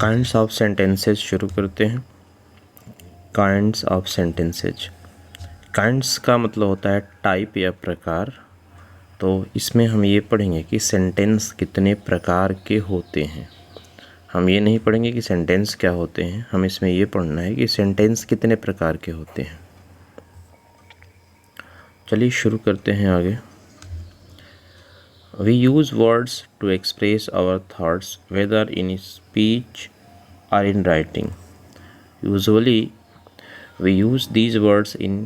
Kinds of sentences शुरू करते हैं। काइंड्स ऑफ सेंटेंसेज, काइंड्स का मतलब होता है टाइप या प्रकार। तो इसमें हम ये पढ़ेंगे कि सेंटेंस कितने प्रकार के होते हैं। हम ये नहीं पढ़ेंगे कि सेंटेंस क्या होते हैं, हम इसमें ये पढ़ना है कि सेंटेंस कितने प्रकार के होते हैं। चलिए शुरू करते हैं आगे। We use words to express our thoughts whether in speech or in writing. Usually we use these words in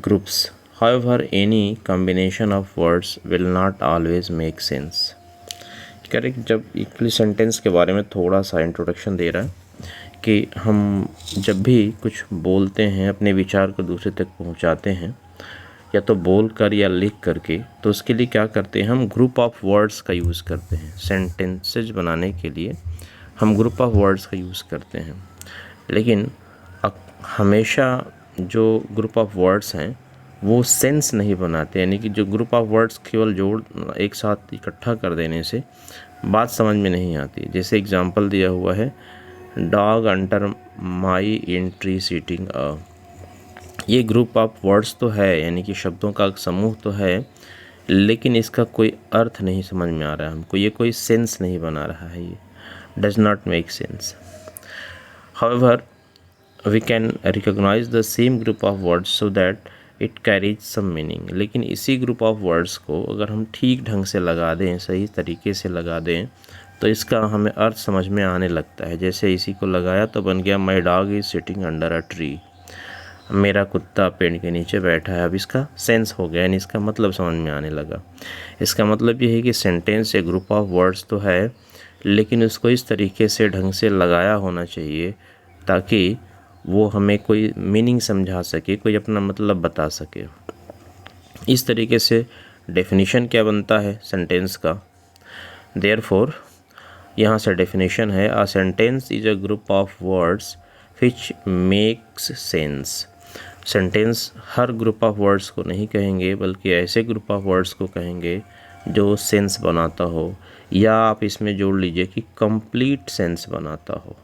groups. However, any combination of words will not always make sense. Correct. जब equally sentence के बारे में थोड़ा सा introduction दे रहा है कि हम जब भी कुछ बोलते हैं, अपने विचार को दूसरे तक पहुंचाते हैं, या तो बोल कर या लिख करके, तो उसके लिए क्या करते हैं, हम ग्रुप ऑफ वर्ड्स का यूज़ करते हैं। सेंटेंसेज बनाने के लिए हम ग्रुप ऑफ वर्ड्स का यूज़ करते हैं। लेकिन हमेशा जो ग्रुप ऑफ वर्ड्स हैं वो सेंस नहीं बनाते, यानी कि जो ग्रुप ऑफ वर्ड्स केवल जोड़ एक साथ इकट्ठा कर देने से बात समझ में नहीं आती। जैसे एग्जांपल दिया हुआ है, dog under my in tree sitting a. ये ग्रुप ऑफ वर्ड्स तो है, यानी कि शब्दों का समूह तो है, लेकिन इसका कोई अर्थ नहीं समझ में आ रहा है हमको, ये कोई सेंस नहीं बना रहा है, ये does not make sense. However we can recognize the same group of words so that it carries some meaning. लेकिन इसी ग्रुप ऑफ वर्ड्स को अगर हम ठीक ढंग से लगा दें, सही तरीके से लगा दें, तो इसका हमें अर्थ समझ में आने लगता है। जैसे इसी को लगाया तो बन गया my dog is sitting under a tree. मेरा कुत्ता पेड़ के नीचे बैठा है। अब इसका सेंस हो गया, यानी इसका मतलब समझ में आने लगा। इसका मतलब ये है कि सेंटेंस एक ग्रुप ऑफ वर्ड्स तो है, लेकिन उसको इस तरीके से ढंग से लगाया होना चाहिए ताकि वो हमें कोई मीनिंग समझा सके, कोई अपना मतलब बता सके। इस तरीके से डेफिनेशन क्या बनता है सेंटेंस का। देयरफॉर यहाँ से डेफिनेशन है, a sentence is a group of words which makes sense. Sentence her group of words को नहीं कहेंगे, बल्कि ऐसे ग्रुप ऑफ वर्ड्स को कहेंगे जो सेंस बनाता हो, या आप इसमें जोड़ लीजिए कि कंप्लीट सेंस बनाता हो।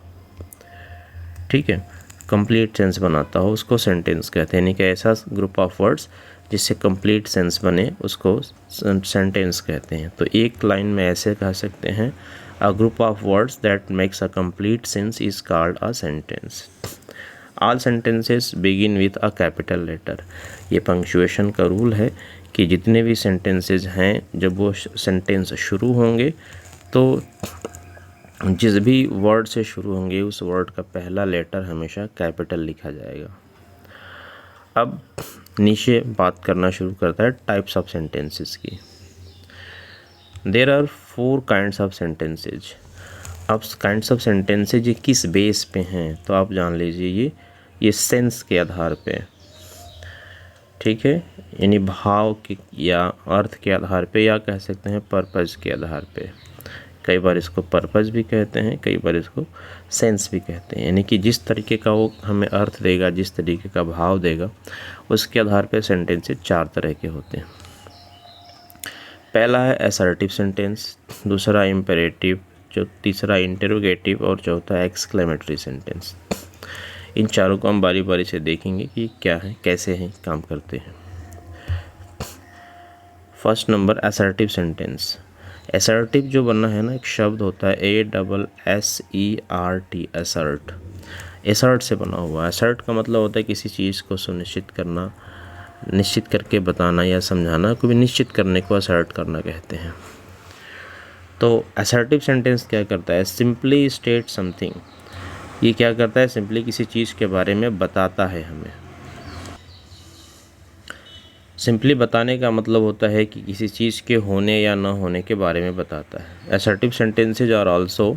ठीक है, कंप्लीट सेंस बनाता हो उसको सेंटेंस कहते हैं। यानी कि ऐसा ग्रुप ऑफ वर्ड्स जिससे कंप्लीट सेंस बने उसको सेंटेंस कहते हैं। तो एक लाइन में ऐसे कह सकते हैं, a group of words that makes a complete sentence is called a sentence. All sentences begin with a capital letter. ये पंक्चुएशन का रूल है कि जितने भी सेंटेंसेस हैं, जब वो सेंटेंस शुरू होंगे तो जिस भी वर्ड से शुरू होंगे उस वर्ड का पहला लेटर हमेशा कैपिटल लिखा जाएगा। अब नीचे बात करना शुरू करता है टाइप्स ऑफ सेंटेंसेस की। There are 4 kinds of sentences. अब काइंड्स ऑफ सेंटेंसेज ये किस बेस पे हैं, तो आप जान लीजिए ये सेंस के आधार पे, ठीक है, यानी भाव के या अर्थ के आधार पे, या कह सकते हैं पर्पज़ के आधार पे। कई बार इसको पर्पज़ भी कहते हैं, कई बार इसको सेंस भी कहते हैं। यानी कि जिस तरीके का वो हमें अर्थ देगा, जिस तरीके का भाव देगा, उसके आधार पे सेंटेंसेस 4 तरह के होते हैं। पहला है असर्टिव सेंटेंस, दूसरा इम्पेरेटिव, तीसरा इंटरोगेटिव और चौथा एक्सक्लेमेटरी सेंटेंस। इन चारों को हम बारी बारी से देखेंगे कि क्या है, कैसे हैं, काम करते हैं। First number assertive sentence. Assertive जो बना है ना, एक शब्द होता है ASSERT, असर्ट। असर्ट से बना हुआ है। असर्ट का मतलब होता है किसी चीज़ को सुनिश्चित करना, निश्चित करके बताना या समझाना। कोई भी निश्चित करने को असर्ट करना कहते हैं। तो असर्टिव सेंटेंस क्या करता है, सिंपली स्टेट समथिंग। ये क्या करता है, सिंपली किसी चीज़ के बारे में बताता है हमें। सिंपली बताने का मतलब होता है कि किसी चीज़ के होने या न होने के बारे में बताता है। Assertive sentences are also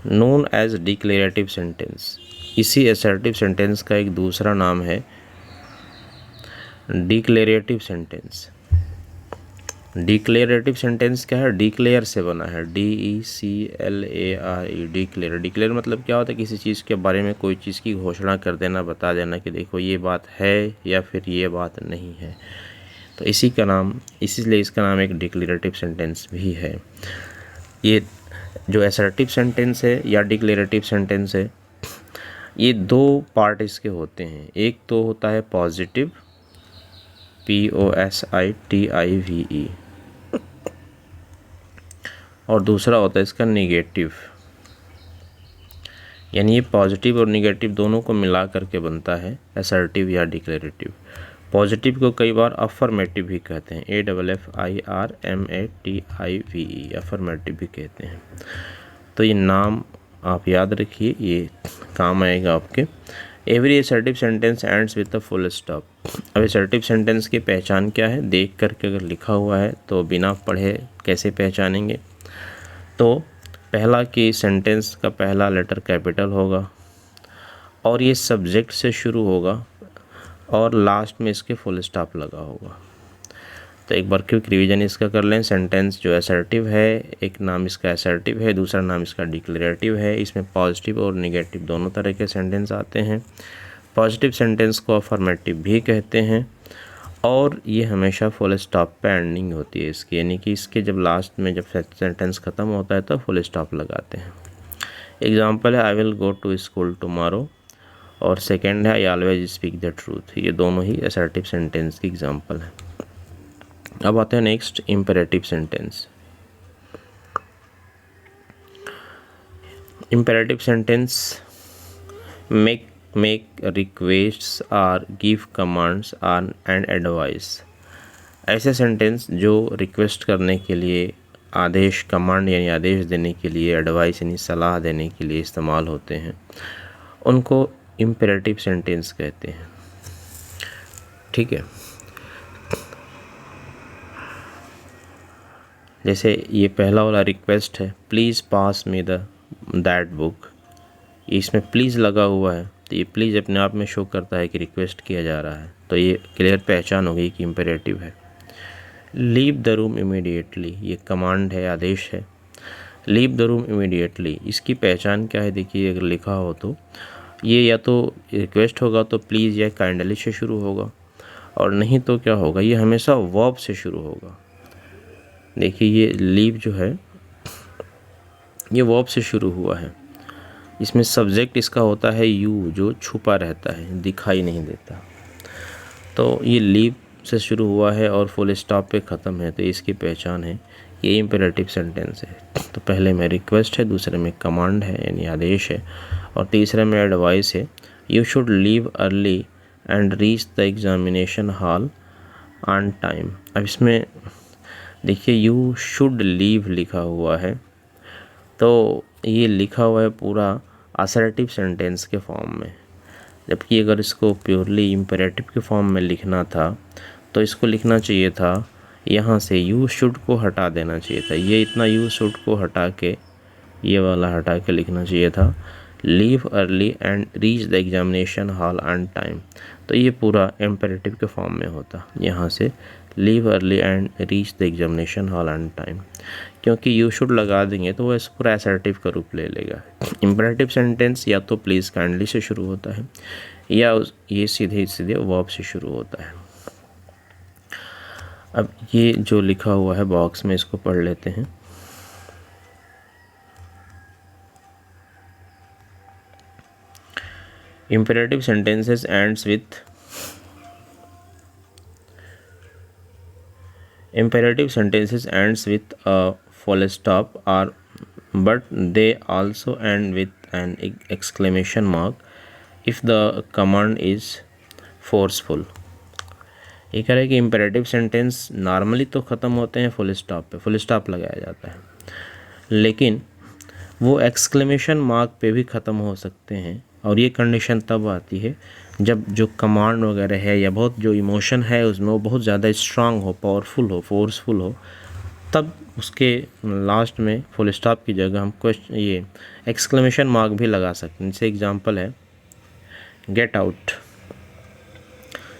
known as declarative sentence. इसी असर्टिव सेंटेंस का एक दूसरा नाम है डिक्लेरेटिव सेंटेंस। डिक्लेरेटिव सेंटेंस क्या है, डिक्लेयर से बना है, DECLARE, डिक्लेयर। डिक्लेयर मतलब क्या होता है, किसी चीज़ के बारे में कोई चीज़ की घोषणा कर देना, बता देना कि देखो ये बात है या फिर ये बात नहीं है। तो इसी का नाम, इसीलिए इसका नाम एक डिक्लेरेटिव सेंटेंस भी है। ये जो असर्टिव सेंटेंस है या डिक्लेरेटिव सेंटेंस है, ये दो पार्ट इसके होते हैं। एक तो होता है पॉजिटिव, POSITIVE, और दूसरा होता है इसका निगेटिव। यानी ये पॉजिटिव और निगेटिव दोनों को मिला करके बनता है असर्टिव या डिक्लेरेटिव। पॉजिटिव को कई बार अफर्मेटिव भी कहते हैं, AFFIRMATIVE, अफर्मेटिव भी कहते हैं। तो ये नाम आप याद रखिए, ये काम आएगा आपके। Every assertive sentence ends with a full stop. अब असर्टिव सेंटेंस की पहचान क्या है? देख करके अगर लिखा हुआ है तो बिना पढ़े कैसे पहचानेंगे? तो पहला कि सेंटेंस का पहला लेटर कैपिटल होगा और ये सब्जेक्ट से शुरू होगा और लास्ट में इसके फुल स्टॉप लगा होगा। तो एक बार क्विक रिवीजन इसका कर लें। सेंटेंस जो असर्टिव है, एक नाम इसका असर्टिव है, दूसरा नाम इसका डिक्लेरेटिव है। इसमें पॉजिटिव और निगेटिव दोनों तरह के सेंटेंस आते हैं। पॉजिटिव सेंटेंस को अफर्मेटिव भी कहते हैं और ये हमेशा फुल स्टॉप पे एंडिंग होती है इसकी, यानी कि इसके जब लास्ट में जब सेंटेंस ख़त्म होता है तो फुल स्टॉप लगाते हैं। एग्जाम्पल है I will go to school tomorrow, और सेकेंड है I always speak the truth. ये दोनों ही असर्टिव सेंटेंस की एग्जाम्पल है। अब आते हैं next imperative sentence. Imperative sentence make requests और गिव कमांड्स और एंड एडवाइस। ऐसे सेंटेंस जो रिक्वेस्ट करने के लिए, आदेश, कमांड यानी आदेश देने के लिए, एडवाइस यानी सलाह देने के लिए इस्तेमाल होते हैं, उनको इम्पेरेटिव सेंटेंस कहते हैं। ठीक है, जैसे ये पहला वाला रिक्वेस्ट है, please pass me that book. इसमें प्लीज़ लगा हुआ है तो ये प्लीज़ अपने आप में शो करता है कि रिक्वेस्ट किया जा रहा है, तो ये क्लियर पहचान हो गई कि इम्पेरेटिव है। लीव द रूम इमीडिएटली, ये कमांड है, आदेश है। लीव द रूम इमीडिएटली, इसकी पहचान क्या है? देखिए, अगर लिखा हो तो ये या तो रिक्वेस्ट होगा तो प्लीज़ या काइंडली से शुरू होगा, और नहीं तो क्या होगा, ये हमेशा वर्ब से शुरू होगा। देखिए ये लीव जो है ये वर्ब से शुरू हुआ है। इसमें सब्जेक्ट इसका होता है यू, जो छुपा रहता है, दिखाई नहीं देता। तो ये लीव से शुरू हुआ है और फुल स्टॉप पे ख़त्म है, तो इसकी पहचान है, ये इम्पेरेटिव सेंटेंस है। तो पहले में रिक्वेस्ट है, दूसरे में कमांड है यानी आदेश है, और तीसरे में एडवाइस है। You should leave early and reach the examination hall on time. अब इसमें देखिए यू शुड लीव लिखा हुआ है, तो ये लिखा हुआ है पूरा असर्टिव सेंटेंस के फॉर्म में, जबकि अगर इसको प्योरली इम्पेरेटिव के फॉर्म में लिखना था तो इसको लिखना चाहिए था, यहाँ से यू शुड को हटा देना चाहिए था। ये इतना यू शुड को हटा के, ये वाला हटा के लिखना चाहिए था leave early and reach the examination hall on time. तो ये पूरा इम्पेरेटिव के फॉर्म में होता, यहाँ से leave early and reach the examination hall on time. क्योंकि यू शुड लगा देंगे तो वो इस पूरा असर्टिव का रूप ले लेगा। इम्पेरेटिव सेंटेंस या तो प्लीज़ काइंडली से शुरू होता है या ये सीधे सीधे वर्ब से शुरू होता है। अब ये जो लिखा हुआ है बॉक्स में, इसको पढ़ लेते हैं। Imperative sentences ends with a full stop, or but they also end with an exclamation mark if the command is forceful। ये कह रहा है कि इम्पेरेटिव सेंटेंस नॉर्मली तो ख़त्म होते हैं फुल स्टॉप पे, फुल स्टॉप लगाया जाता है, लेकिन वो एक्सक्लेमेशन मार्क पे भी ख़त्म हो सकते हैं। और ये कंडीशन तब आती है जब जो कमांड वगैरह है या बहुत जो इमोशन है उसमें वो बहुत ज़्यादा स्ट्रांग हो, पावरफुल हो, फोर्सफुल हो, तब उसके लास्ट में फुल स्टॉप की जगह हम क्वेश्चन ये एक्सक्लेमेशन मार्क भी लगा सकते हैं। जैसे एग्जांपल है गेट आउट,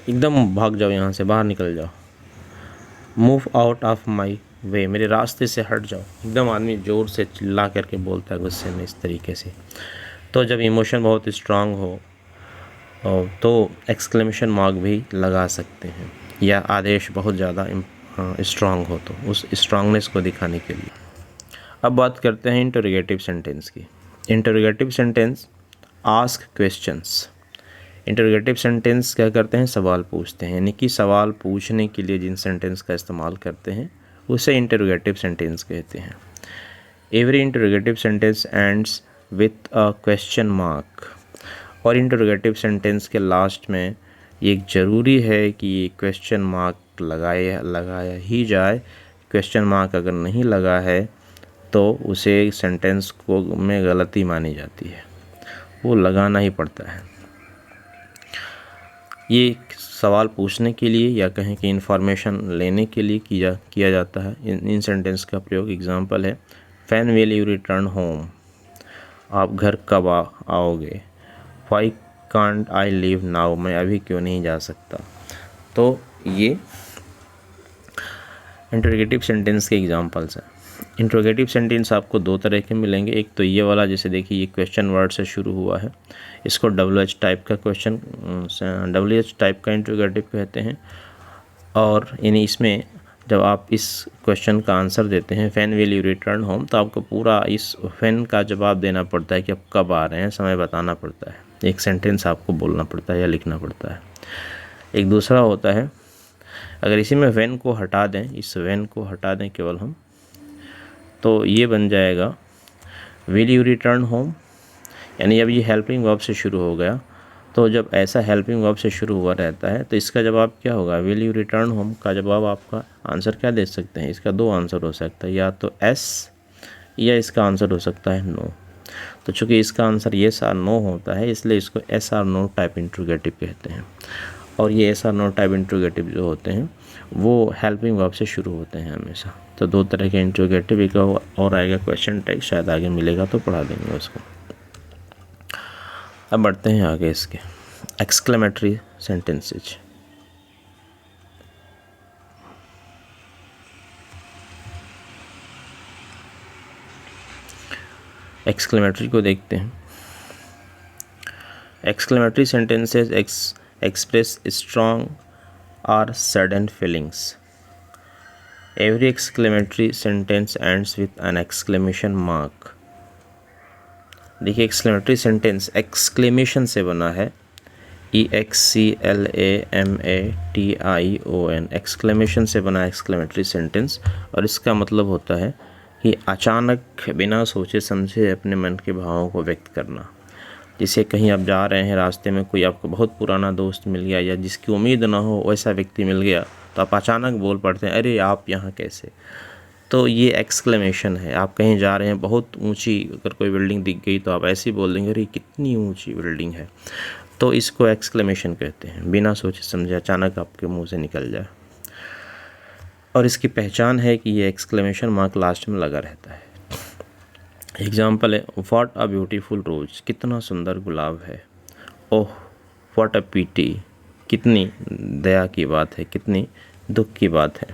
एकदम भाग जाओ, यहाँ से बाहर निकल जाओ। मूव आउट ऑफ माई वे, मेरे रास्ते से हट जाओ। एकदम आदमी ज़ोर से चिल्ला करके बोलता है गुस्से में, इस तरीके से। तो जब इमोशन बहुत स्ट्रांग हो तो एक्सक्लेमेशन मार्क भी लगा सकते हैं, या आदेश बहुत ज़्यादा स्ट्रांग हो तो उस स्ट्रांगनेस को दिखाने के लिए। अब बात करते हैं इंटरोगेटिव सेंटेंस की। Interrogative sentence ask questions. Interrogative sentence क्या करते हैं, सवाल पूछते हैं, यानी कि सवाल पूछने के लिए जिन सेंटेंस का इस्तेमाल करते हैं उसे इंटरोगेटिव सेंटेंस कहते हैं। Every interrogative sentence ends with a question mark. और इंटरोगेटिव सेंटेंस के लास्ट में ये ज़रूरी है कि क्वेश्चन मार्क लगाया ही जाए। क्वेश्चन मार्क अगर नहीं लगा है तो उसे सेंटेंस को में गलती मानी जाती है, वो लगाना ही पड़ता है। ये सवाल पूछने के लिए या कहें कि इन्फॉर्मेशन लेने के लिए किया जाता है। इन सेंटेंस का प्रयोग एग्जांपल है, when will you return home, आप घर कब आओगे। Why can't I leave now, मैं अभी क्यों नहीं जा सकता। तो ये इंटरोगेटिव सेंटेंस के एग्जांपल्स हैं। इंटरोगेटिव सेंटेंस आपको दो तरह के मिलेंगे। एक तो ये वाला, जैसे देखिए ये क्वेश्चन वर्ड से शुरू हुआ है, इसको WH टाइप का WH टाइप का इंटरोगेटिव कहते हैं। और यानी इसमें जब आप इस क्वेश्चन का आंसर देते हैं when will you return home, तो आपको पूरा इस व्हेन का जवाब देना पड़ता है कि आप कब आ रहे हैं, समय बताना पड़ता है। एक सेंटेंस आपको बोलना पड़ता है या लिखना पड़ता है। एक दूसरा होता है, अगर इसी में व्हेन को हटा दें, इस व्हेन को हटा दें केवल हम, तो ये बन जाएगा विल यू रिटर्न होम। यानी जब ये हेल्पिंग वर्ब से शुरू हो गया, तो जब ऐसा हेल्पिंग वर्ब से शुरू हुआ रहता है तो इसका जवाब क्या होगा, विल यू रिटर्न होम का जवाब आपका आंसर क्या दे सकते हैं। इसका दो आंसर हो सकता है, या तो एस या इसका आंसर हो सकता है नो। तो चूँकि इसका आंसर येस और नो होता है, इसलिए इसको एस और नो टाइप इंट्रोगेटिव कहते हैं। और ये एस और नो टाइप इंट्रोगेटिव जो होते हैं वो हेल्पिंग वर्ब से शुरू होते हैं हमेशा। तो दो तरह के इंट्रोगेटिव, एक और आएगा क्वेश्चन टाइप, शायद आगे मिलेगा तो पढ़ा देंगे उसको। अब बढ़ते हैं आगे इसके एक्सक्लेमेटरी सेंटेंसेज। एक्सक्लेमेटरी को देखते हैं। Exclamatory sentences express strong or sudden feelings. Every exclamatory sentence ends with an exclamation mark. देखिए एक्सक्लेमेटरी सेंटेंस एक्सक्लेमेशन से बना है, EXCLAMATION, एक्सक्लेमेशन से बना एक्सक्लेमेटरी सेंटेंस। और इसका मतलब होता है कि अचानक बिना सोचे समझे अपने मन के भावों को व्यक्त करना। जैसे कहीं आप जा रहे हैं, रास्ते में कोई आपको बहुत पुराना दोस्त मिल गया या जिसकी उम्मीद ना हो वैसा व्यक्ति मिल गया, तो आप अचानक बोल पड़ते हैं, अरे आप यहाँ कैसे। तो ये एक्सक्लेमेशन है। आप कहीं जा रहे हैं, बहुत ऊंची अगर कोई बिल्डिंग दिख गई तो आप ऐसे ही बोल देंगे, अरे कितनी ऊंची बिल्डिंग है। तो इसको एक्सक्लेमेशन कहते हैं, बिना सोचे समझे अचानक आपके मुंह से निकल जाए। और इसकी पहचान है कि ये एक्सक्लेमेशन मार्क लास्ट में लगा रहता है। एग्जाम्पल है, व्हाट अ ब्यूटीफुल रोज, कितना सुंदर गुलाब है। ओह व्हाट अ पीटी, कितनी दया की बात है, कितनी दुख की बात है।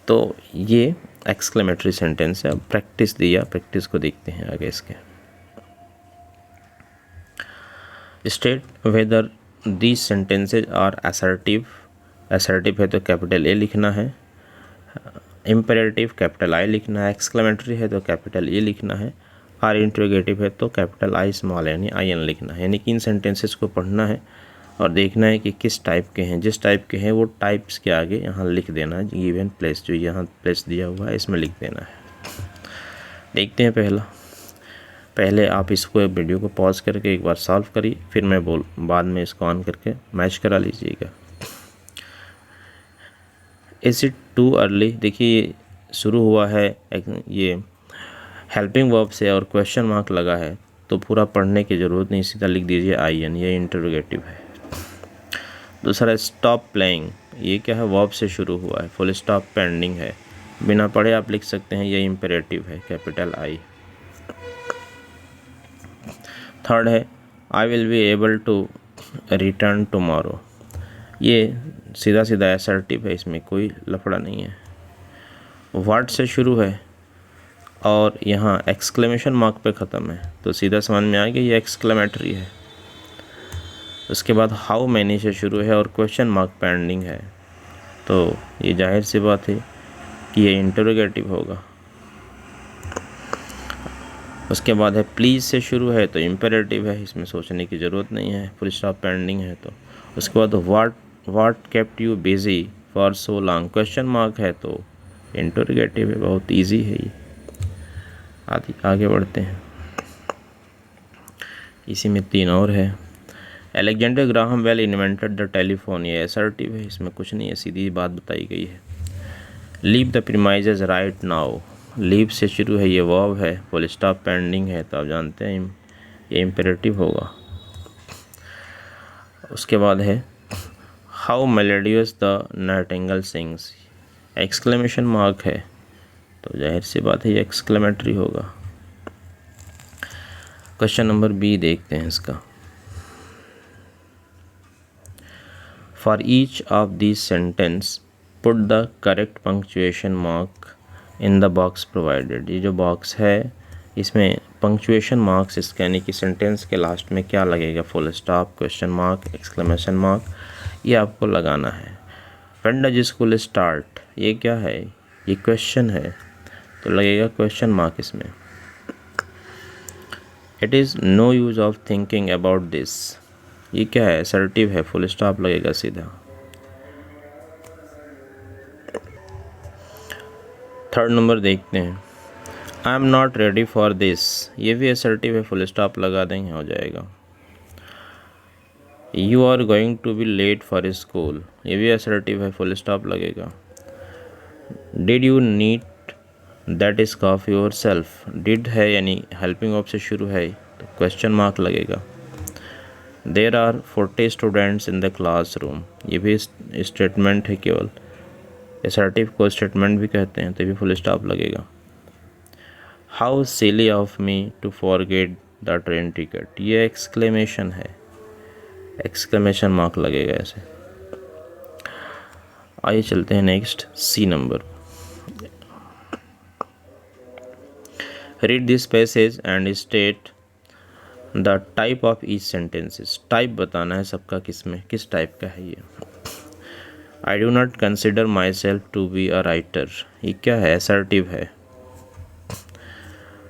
तो ये एक्सक्लेमेटरी सेंटेंस है। अब प्रैक्टिस दिया, प्रैक्टिस को देखते हैं आगे इसके। State whether these sentences are assertive. Assertive है तो कैपिटल ए लिखना है, इम्पेरेटिव कैपिटल आई लिखना है, एक्सक्लेमेटरी है तो कैपिटल ए लिखना है, और इंट्रोगेटिव है तो कैपिटल आई स्मॉल यानी IN लिखना है। यानी कि इन सेंटेंसेस को पढ़ना है और देखना है कि किस टाइप के हैं। जिस टाइप के हैं वो टाइप्स के आगे यहाँ लिख देना है, गिवन प्लेस जो यहाँ प्लेस दिया हुआ है इसमें लिख देना है। देखते हैं पहले आप इसको वीडियो को पॉज करके एक बार सॉल्व करिए, फिर मैं बाद में इसको ऑन करके मैच करा लीजिएगा। इज इट टू अर्ली, देखिए शुरू हुआ है ये हेल्पिंग वर्ब से और क्वेश्चन मार्क लगा है, तो पूरा पढ़ने की ज़रूरत नहीं, सीधा लिख दीजिए IN, ये इंटरोगेटिव है। दूसरा स्टॉप प्लेइंग, ये क्या है, वर्ब से शुरू हुआ है, फुल स्टॉप पेंडिंग है, बिना पढ़े आप लिख सकते हैं, ये इम्पेरेटिव है, कैपिटल I। थर्ड है I will be able to return tomorrow, ये सीधा सीधा असर्टिव है, इसमें कोई लफड़ा नहीं है। व्हाट से शुरू है और यहाँ एक्सक्लेमेशन मार्क पे ख़त्म है, तो सीधा समझ में आ गया ये एक्सक्लेमेटरी है। उसके बाद हाउ मैनी से शुरू है और क्वेश्चन मार्क पेंडिंग है, तो ये जाहिर सी बात है कि ये इंटरोगेटिव होगा। उसके बाद है प्लीज़ से शुरू है तो इम्पेरेटिव है, इसमें सोचने की ज़रूरत नहीं है, फुल स्टॉप पेंडिंग है तो। उसके बाद what kept you busy for so long, question mark है तो इंटरोगेटिव है, बहुत इजी है ये। आगे बढ़ते हैं, इसी में 3 और है। Alexander Graham Bell invented the telephone, ये असर्टिव है, इसमें कुछ नहीं है, सीधी बात बताई गई है। Leave the premises right now, leave से शुरू है, ये वर्ब है, फुल स्टॉप पेंडिंग है तो आप जानते हैं ये इम्पेरेटिव होगा। उसके बाद है how melodious the Nightingale sings, exclamation mark है तो जाहिर सी बात है ये एक्सक्लेमेटरी होगा। क्वेश्चन नंबर बी देखते हैं इसका। For each of this sentence put the correct punctuation mark in the box provided, ये जो बॉक्स है इसमें पंक्चुएशन मार्क्स, इसके यानी कि सेंटेंस के लास्ट में क्या लगेगा, full stop, question mark, exclamation mark, ये आपको लगाना है। व्हेन डज स्कूल स्टार्ट, ये क्या है, ये क्वेश्चन है तो लगेगा क्वेश्चन मार्क इसमें। It is no use of thinking about this, ये क्या है, असर्टिव है, फुल स्टॉप लगेगा सीधा। थर्ड नंबर देखते हैं, I am not ready for this, ये भी असर्टिव है, फुल स्टॉप लगा देंगे हो जाएगा। You are going to be late for school, ये भी असर्टिव है, फुल स्टॉप लगेगा। Did you need that scarf yourself, did है यानी हेल्पिंग ऑफ से शुरू है तो क्वेश्चन मार्क लगेगा। There are 40 students in the classroom, ये भी स्टेटमेंट है केवल, असर्टिव को स्टेटमेंट भी कहते हैं तो ये भी फुल स्टॉप लगेगा। How silly of me to forget the train ticket, ये एक्सक्लेमेशन है, एक्सक्लेमेशन मार्क लगेगा ऐसे। आइए चलते हैं next, C number. Read this passage and state the type of each sentences, type बताना है सबका, किसमें किस टाइप का है ये। I do not consider myself to be a writer, ये क्या है, असर्टिव है।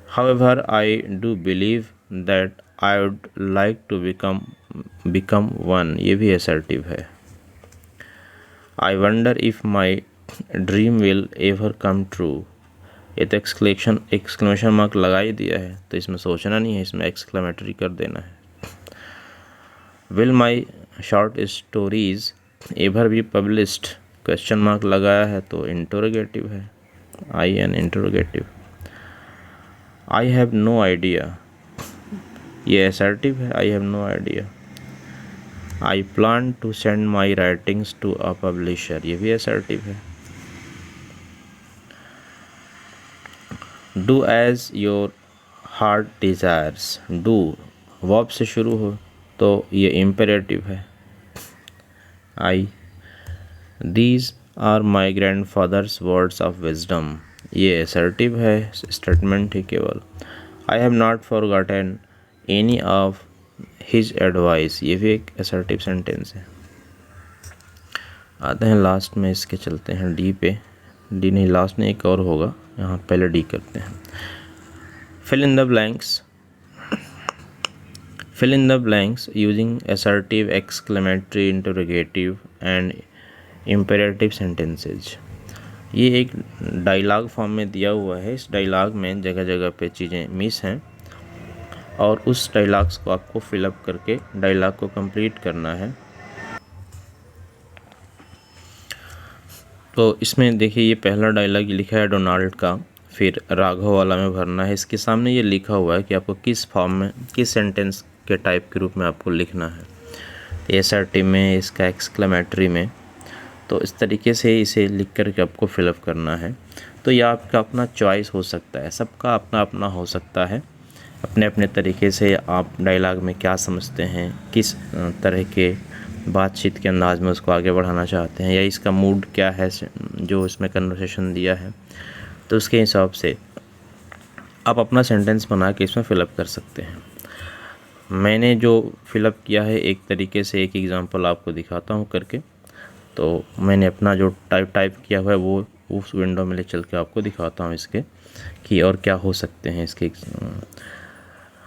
However I do believe that I would like to become one, ये भी असर्टिव है। I wonder if my dream will ever come true, ये तो exclamation mark लगा ही दिया है तो इसमें सोचना नहीं है, इसमें एक्सक्लेमेटरी कर देना है। Will my short stories ever be published, question mark लगाया है तो इंटरोगेटिव है, I an interrogative. I have no idea, ये असर्टिव है, I have no idea. I plan to send my writings to a publisher, ये भी assertive है। Do as your heart desires, do verb से शुरू हो तो ये इम्पेरेटिव है। I these are my grandfather's words of wisdom, ये असर्टिव है, स्टेटमेंट है केवल। I have not forgotten any of his advice, ये भी एक असर्टिव सेंटेंस है। आते हैं लास्ट में, इसके चलते हैं डी पे, डी नहीं लास्ट में एक और होगा, यहाँ पहले डी करते हैं। Fill in the blanks using assertive, exclamatory, interrogative and imperative sentences. ये एक डायलॉग फॉर्म में दिया हुआ है, इस डायलॉग में जगह जगह पे चीज़ें मिस हैं और उस डायलॉग्स को आपको फिलअप करके डायलॉग को कंप्लीट करना है। तो इसमें देखिए ये पहला डायलॉग लिखा है डोनाल्ड का, फिर राघव वाला में भरना है, इसके सामने ये लिखा हुआ है कि आपको किस फॉर्म में, किस सेंटेंस के टाइप के रूप में आपको लिखना है, असर्टिव में, इसका एक्सक्लेमेटरी में, तो इस तरीके से इसे लिख करके आपको फिलअप करना है। तो यह आपका अपना चॉइस हो सकता है, सबका अपना अपना हो सकता है, अपने अपने तरीके से आप डायलॉग में क्या समझते हैं, किस तरह के बातचीत के अंदाज में उसको आगे बढ़ाना चाहते हैं, या इसका मूड क्या है जो इसमें कन्वर्सेशन दिया है, तो उसके हिसाब से आप अपना सेंटेंस बना के इसमें फ़िलअप कर सकते हैं। मैंने जो फ़िलअप किया है एक तरीके से, एक एग्ज़ाम्पल आपको दिखाता हूँ करके। तो मैंने अपना जो टाइप किया हुआ है वो उस विंडो में ले चल के आपको दिखाता हूँ इसके कि और क्या हो सकते हैं इसके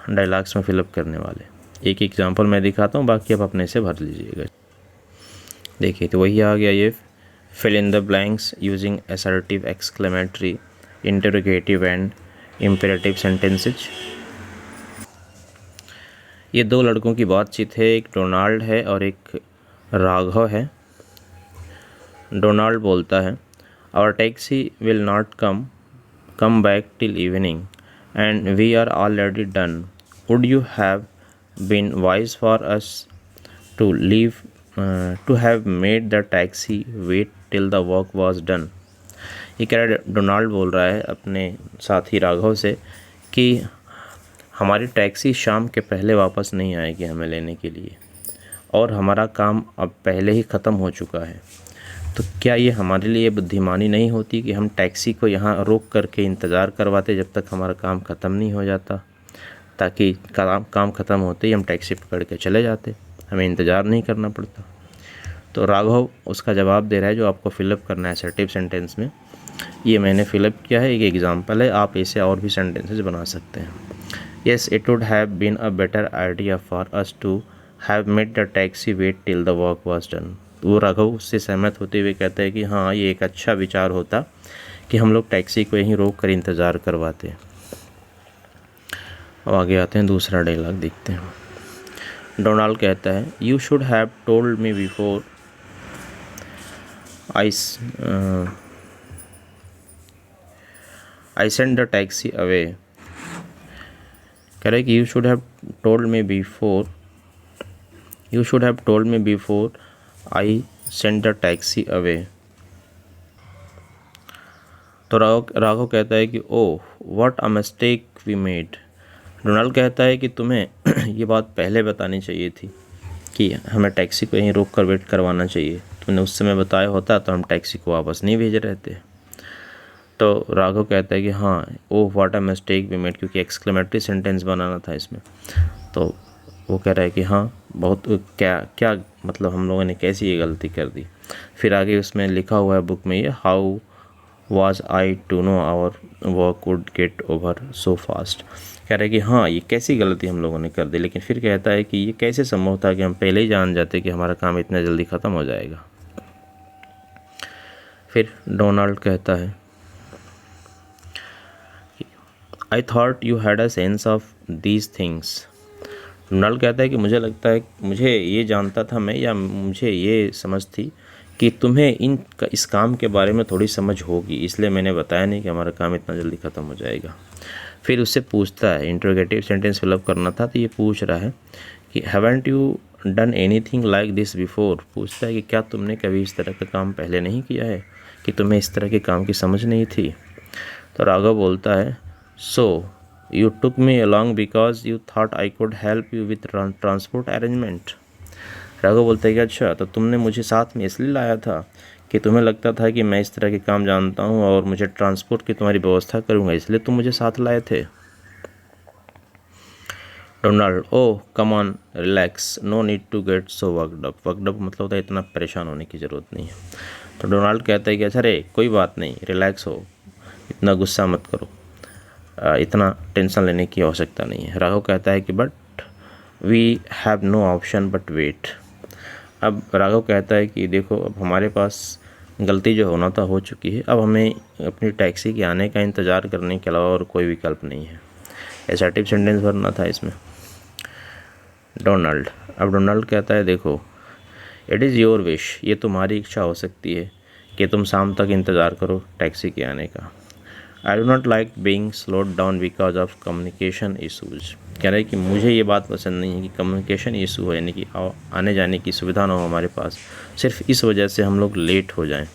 डायलॉग्स में फिलअप करने वाले। एक एग्जांपल मैं दिखाता हूँ, बाकी आप अपने से भर लीजिएगा। देखिए तो वही आ गया ये fill in the blanks using assertive, exclamatory, interrogative and imperative sentences. ये दो लड़कों की बातचीत है, एक डोनाल्ड है और एक राघव है। डोनाल्ड बोलता है, our taxi will not come back till evening and we are already done. Would you have been wise for us to leave to have made the taxi wait till the work was done. ये कह रहा है, Donald बोल रहा है अपने साथी राघव से कि हमारी टैक्सी शाम के पहले वापस नहीं आएगी हमें लेने के लिए, और हमारा काम अब पहले ही ख़त्म हो चुका है। तो क्या ये हमारे लिए बुद्धिमानी नहीं होती कि हम टैक्सी को यहाँ रोक करके इंतज़ार करवाते जब तक हमारा काम ख़त्म नहीं हो जाता, ताकि काम ख़त्म होते ही हम टैक्सी पकड़ के चले जाते, हमें इंतज़ार नहीं करना पड़ता। तो राघव उसका जवाब दे रहा है जो आपको फिलअप करना है असर्टिव सेंटेंस में। ये मैंने फिलअप किया है, एक एग्जांपल है, आप ऐसे और भी सेंटेंसेस बना सकते हैं। Yes it would have been a better idea for us to have made the taxi wait till the work was done. वो राघव उससे सहमत होते हुए कहता है कि हाँ ये एक अच्छा विचार होता कि हम लोग टैक्सी को यहीं रोक कर इंतज़ार करवाते। अब आगे आते हैं, दूसरा डायलॉग देखते हैं। डोनाल्ड कहता है, you should have told me before I send the taxi away. कह रहे कि you should have told me before I send the taxi away. तो राघव कहता है कि oh what a mistake we made. Donald कहता है कि तुम्हें ये बात पहले बतानी चाहिए थी कि हमें टैक्सी को यहीं रोक कर वेट करवाना चाहिए। तुमने उस समय बताया होता तो हम टैक्सी को वापस नहीं भेज रहे थे। तो राघव कहता है कि हाँ oh what a mistake we made, क्योंकि एक्सक्लेमेटरी सेंटेंस बनाना था इसमें। तो वो कह रहा है कि हाँ बहुत क्या मतलब हम लोगों ने कैसी ये गलती कर दी। फिर आगे उसमें लिखा हुआ है बुक में ये, how was I to know our work would get over so fast. कह रहा है कि हाँ ये कैसी गलती हम लोगों ने कर दी, लेकिन फिर कहता है कि ये कैसे संभव था कि हम पहले ही जान जाते कि हमारा काम इतना जल्दी ख़त्म हो जाएगा। फिर डोनाल्ड कहता है, I thought you had a sense of these things. Donald कहता है कि मुझे लगता है, मुझे ये जानता था मैं, या मुझे ये समझ थी कि तुम्हें इस काम के बारे में थोड़ी समझ होगी, इसलिए मैंने बताया नहीं कि हमारा काम इतना जल्दी ख़त्म हो जाएगा। फिर उससे पूछता है, इंट्रोगेटिव सेंटेंस फिलअप करना था तो ये पूछ रहा है कि haven't you done anything like this before. पूछता है कि क्या तुमने कभी इस तरह का काम पहले नहीं किया है, कि तुम्हें इस तरह के काम की समझ नहीं थी। तो राघव बोलता है, so you took me along because you thought I could help you with transport arrangement. Raghav बोलता है कि अच्छा तो तुमने मुझे साथ में इसलिए लाया था कि तुम्हें लगता था कि मैं इस तरह के काम जानता हूँ और मुझे ट्रांसपोर्ट की तुम्हारी व्यवस्था करूँगा, इसलिए तुम मुझे साथ लाए थे। Donald, oh come on relax, no need to get so worked up. Worked up मतलब होता है इतना परेशान होने की ज़रूरत नहीं है। तो डोनाल्ड कहता है कि अच्छा रे कोई बात नहीं, रिलैक्स हो, इतना गुस्सा मत करो, इतना टेंशन लेने की आवश्यकता नहीं है। राघव कहता है कि but we have no option but wait. अब राघव कहता है कि देखो अब हमारे पास गलती जो होना था हो चुकी है, अब हमें अपनी टैक्सी के आने का इंतज़ार करने के अलावा और कोई विकल्प नहीं है। असर्टिव सेंटेंस भरना था इसमें। डोनाल्ड, अब डोनाल्ड कहता है देखो इट इज़ योर विश, ये तुम्हारी इच्छा हो सकती है कि तुम शाम तक इंतज़ार करो टैक्सी के आने का। I do not like being slowed down because of communication issues. कह रहे हैं कि मुझे ये बात पसंद नहीं है कि कम्युनिकेशन इशू हो, यानी कि आने जाने की सुविधा ना हो हमारे पास, सिर्फ इस वजह से हम लोग लेट हो जाएं।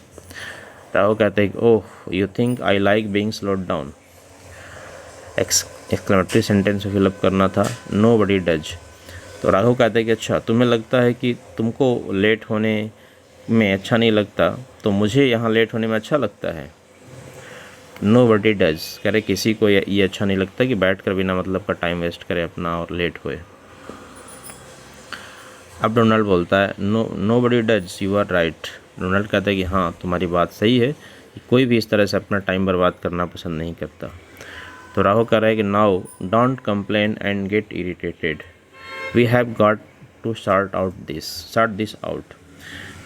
राघव कहते हैं कि oh you think I like being slowed down. Exclamatory sentence fill up करना था, नो बडी डज। तो राघव कहते हैं कि अच्छा तुम्हें लगता है कि तुमको लेट होने में अच्छा नहीं लगता, तो मुझे यहाँ लेट होने में अच्छा लगता है। नो बडी डज, कह रहे किसी को ये अच्छा नहीं लगता कि बैठ कर बिना मतलब का टाइम वेस्ट करे अपना और लेट होए। अब डोनाल्ड बोलता है nobody does, you are right. Donald कहता है कि हाँ तुम्हारी बात सही है कोई भी इस तरह से अपना टाइम बर्बाद करना पसंद नहीं करता। तो राघव कह रहा है कि now don't complain and get irritated, we have got to sort this out.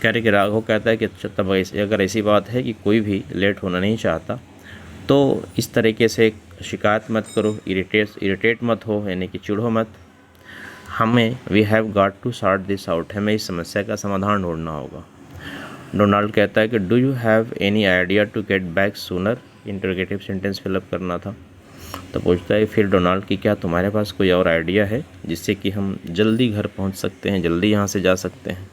कह रहे कि राघव कहता है कि तब अगर ऐसी बात है कि कोई भी लेट होना नहीं चाहता तो इस तरीके से शिकायत मत करो, इरिटेट मत हो, यानी कि चिढ़ो मत। हमें we have got to sort this out, हमें इस समस्या का समाधान ढूंढना होगा। डोनाल्ड कहता है कि do you have any idea to get back sooner, interrogative sentence fill up करना था। तो पूछता है फिर डोनाल्ड कि क्या तुम्हारे पास कोई और आइडिया है जिससे कि हम जल्दी घर पहुंच सकते हैं, जल्दी यहाँ से जा सकते हैं।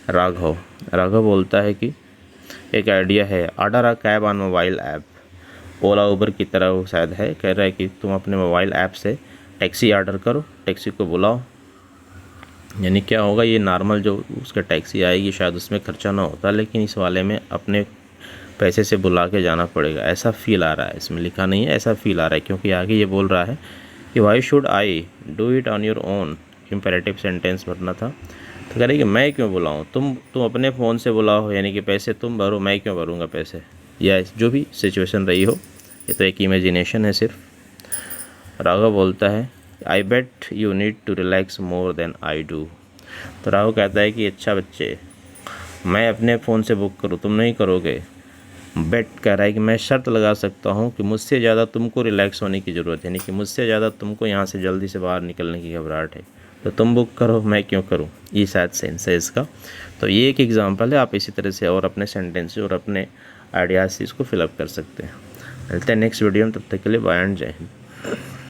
राघव बोलता है कि एक आइडिया है, order a cab on mobile app, Ola Uber की तरह वो शायद है। कह रहा है कि तुम अपने मोबाइल ऐप से टैक्सी ऑर्डर करो, टैक्सी को बुलाओ। यानी क्या होगा, ये नॉर्मल जो उसका टैक्सी आएगी शायद उसमें खर्चा ना होता, लेकिन इस वाले में अपने पैसे से बुला के जाना पड़ेगा, ऐसा फील आ रहा है। इसमें लिखा नहीं है, ऐसा फील आ रहा है, क्योंकि आगे ये बोल रहा है कि why should I do it on your own, imperative sentence भरना था। तो कह रहे कि मैं क्यों बुलाऊँ, तुम अपने फ़ोन से बुलाओ, यानी कि पैसे तुम भरो, मैं क्यों भरूँगा पैसे, या जो भी सिचुएशन रही हो, ये तो एक इमेजिनेशन है सिर्फ। राघव बोलता है I bet you need to relax more than I do. तो राघव कहता है कि अच्छा बच्चे, मैं अपने फ़ोन से बुक करूँ, तुम नहीं करोगे। बेट कह रहा है कि मैं शर्त लगा सकता हूँ कि मुझसे ज़्यादा तुमको रिलैक्स होने की ज़रूरत है, यानी कि मुझसे ज़्यादा तुमको यहाँ से जल्दी से बाहर निकलने की घबराहट है, तो तुम बुक करो, मैं क्यों करूँ। ये शायद सेंस है इसका। तो ये एक एग्जांपल है, आप इसी तरह से और अपने सेंटेंस और अपने आइडियाज़ से इसको फिलअप कर सकते हैं। मिलते हैं नेक्स्ट वीडियो में, तब तक के लिए बाय एंड जय हिंद।